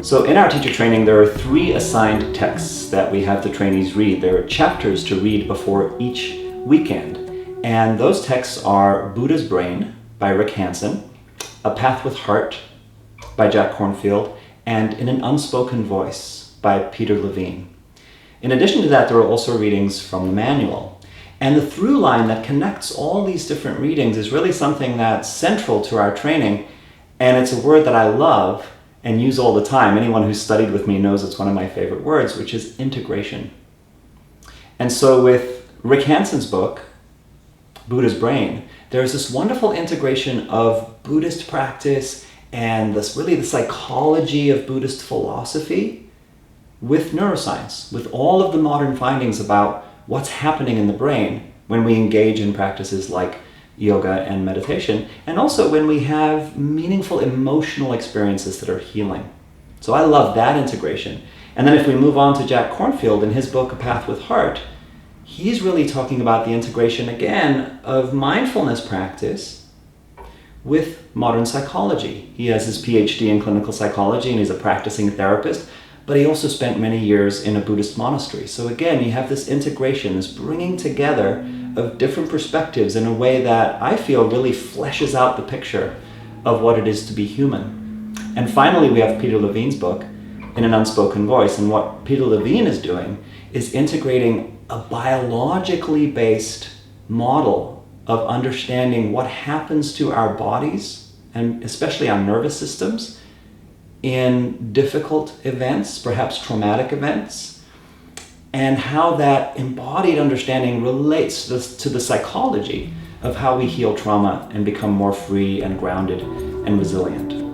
So in our teacher training, there are 3 assigned texts that we have the trainees read. There are chapters to read before each weekend. And those texts are Buddha's Brain by Rick Hansen, A Path with Heart by Jack Kornfield, and In an Unspoken Voice by Peter Levine. In addition to that, there are also readings from the manual. And the through line that connects all these different readings is really something that's central to our training, and it's a word that I love and use all the time. Anyone who's studied with me knows it's one of my favorite words, which is integration. And so with Rick Hansen's book, Buddha's Brain, there's this wonderful integration of Buddhist practice and the psychology of Buddhist philosophy with neuroscience, with all of the modern findings about what's happening in the brain when we engage in practices like yoga and meditation, and also when we have meaningful emotional experiences that are healing. So I love that integration. And then if we move on to Jack Kornfield in his book, A Path with Heart, he's really talking about the integration again of mindfulness practice with modern psychology. He has his PhD in clinical psychology and he's a practicing therapist, but he also spent many years in a Buddhist monastery. So again, you have this integration, this bringing together of different perspectives in a way that I feel really fleshes out the picture of what it is to be human. And finally, we have Peter Levine's book, In an Unspoken Voice. And what Peter Levine is doing is integrating a biologically based model of understanding what happens to our bodies, and especially our nervous systems, in difficult events, perhaps traumatic events, and how that embodied understanding relates to the psychology of how we heal trauma and become more free and grounded and resilient.